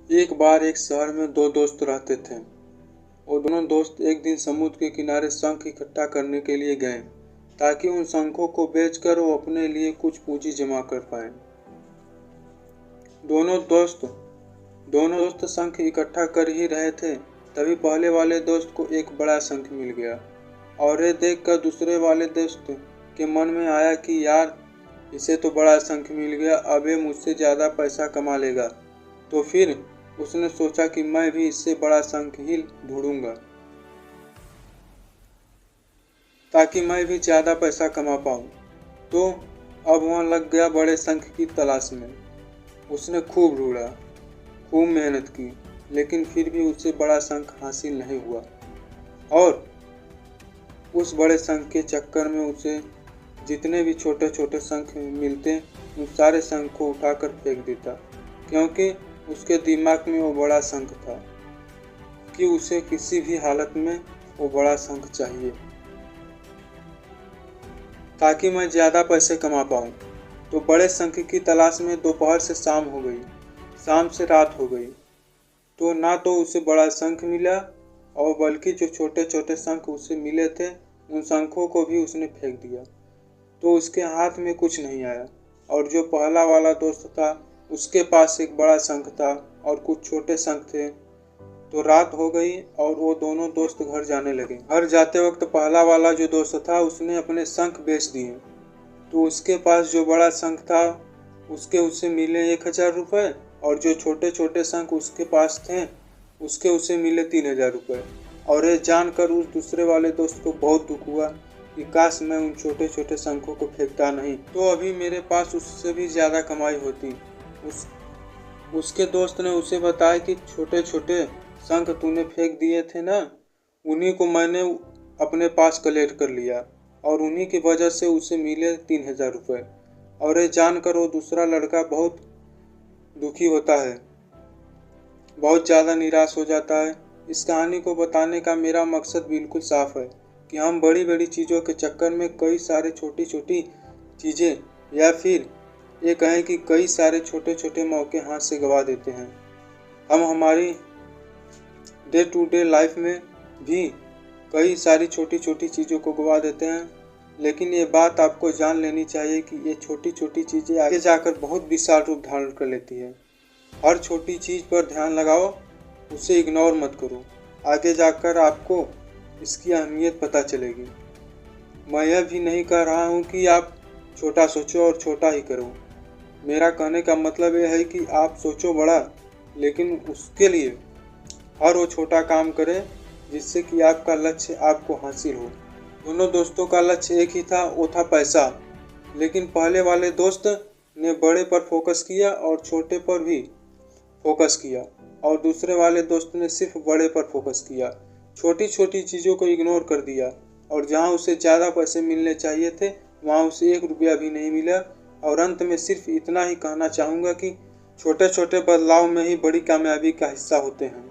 एक बार एक शहर में दो दोस्त रहते थे। वो दोनों दोस्त एक दिन समुद्र के किनारे शंख इकट्ठा करने के लिए गए ताकि उन शंखों को बेचकर वो अपने लिए कुछ पूंजी जमा कर पाए। दोनों दोस्त शंख इकट्ठा कर ही रहे थे, तभी पहले वाले दोस्त को एक बड़ा शंख मिल गया और ये देखकर दूसरे वाले दोस्त के मन में आया कि यार, इसे तो बड़ा शंख मिल गया, अब ये मुझसे ज़्यादा पैसा कमा लेगा। तो फिर उसने सोचा कि मैं भी इससे बड़ा शंख ही ढूंढूंगा ताकि मैं भी ज़्यादा पैसा कमा पाऊँ। तो अब वह लग गया बड़े शंख की तलाश में। उसने खूब ढूंढा, खूब मेहनत की, लेकिन फिर भी उसे बड़ा शंख हासिल नहीं हुआ और उस बड़े शंख के चक्कर में उसे जितने भी छोटे छोटे शंख मिलते उन सारे शंख को उठाकर फेंक देता, क्योंकि उसके दिमाग में वो बड़ा शंख था कि उसे किसी भी हालत में वो बड़ा शंख चाहिए ताकि मैं ज़्यादा पैसे कमा पाऊँ। तो बड़े शंख की तलाश में दोपहर से शाम हो गई, शाम से रात हो गई, तो ना तो उसे बड़ा शंख मिला और बल्कि जो छोटे छोटे शंख उसे मिले थे उन शंखों को भी उसने फेंक दिया। तो उसके हाथ में कुछ नहीं आया और जो पहला वाला दोस्त था उसके पास एक बड़ा शंख था और कुछ छोटे शंख थे। तो रात हो गई और वो दोनों दोस्त घर जाने लगे। घर जाते वक्त पहला वाला जो दोस्त था उसने अपने शंख बेच दिए। तो उसके पास जो बड़ा शंख था उसे मिले 1000 रुपये और जो छोटे छोटे शंख उसके पास थे उसे मिले 3000 रुपये। और ये जानकर उस दूसरे वाले दोस्त को बहुत दुख हुआ कि काश मैं उन छोटे छोटे शंखों को फेंकता नहीं, तो अभी मेरे पास उससे भी ज़्यादा कमाई होती। उसके दोस्त ने उसे बताया कि छोटे छोटे शंख तूने फेंक दिए थे ना, उन्हीं को मैंने अपने पास कलेक्ट कर लिया और उन्हीं की वजह से उसे मिले 3000 रुपये। और ये जानकर वो दूसरा लड़का बहुत दुखी होता है, बहुत ज़्यादा निराश हो जाता है। इस कहानी को बताने का मेरा मकसद बिल्कुल साफ है कि हम बड़ी बड़ी चीज़ों के चक्कर में कई सारे छोटी छोटी चीज़ें या फिर ये कहें कि कई सारे छोटे छोटे मौके हाथ से गवा देते हैं। हम हमारी डे टू डे लाइफ में भी कई सारी छोटी छोटी चीज़ों को गवा देते हैं, लेकिन ये बात आपको जान लेनी चाहिए कि ये छोटी छोटी चीज़ें आगे जाकर बहुत विशाल रूप धारण कर लेती है। हर छोटी चीज़ पर ध्यान लगाओ, उसे इग्नोर मत करो, आगे जाकर आपको इसकी अहमियत पता चलेगी। मैं यह भी नहीं कह रहा हूँ कि आप छोटा सोचो और छोटा ही करो। मेरा कहने का मतलब यह है कि आप सोचो बड़ा, लेकिन उसके लिए हर वो छोटा काम करें जिससे कि आपका लक्ष्य आपको हासिल हो। दोनों दोस्तों का लक्ष्य एक ही था, वो था पैसा। लेकिन पहले वाले दोस्त ने बड़े पर फोकस किया और छोटे पर भी फोकस किया और दूसरे वाले दोस्त ने सिर्फ बड़े पर फोकस किया, छोटी छोटी चीज़ों को इग्नोर कर दिया और जहां उसे ज़्यादा पैसे मिलने चाहिए थे वहां उसे 1 रुपया भी नहीं मिला। और अंत में सिर्फ इतना ही कहना चाहूँगा कि छोटे छोटे बदलाव में ही बड़ी कामयाबी का हिस्सा होते हैं।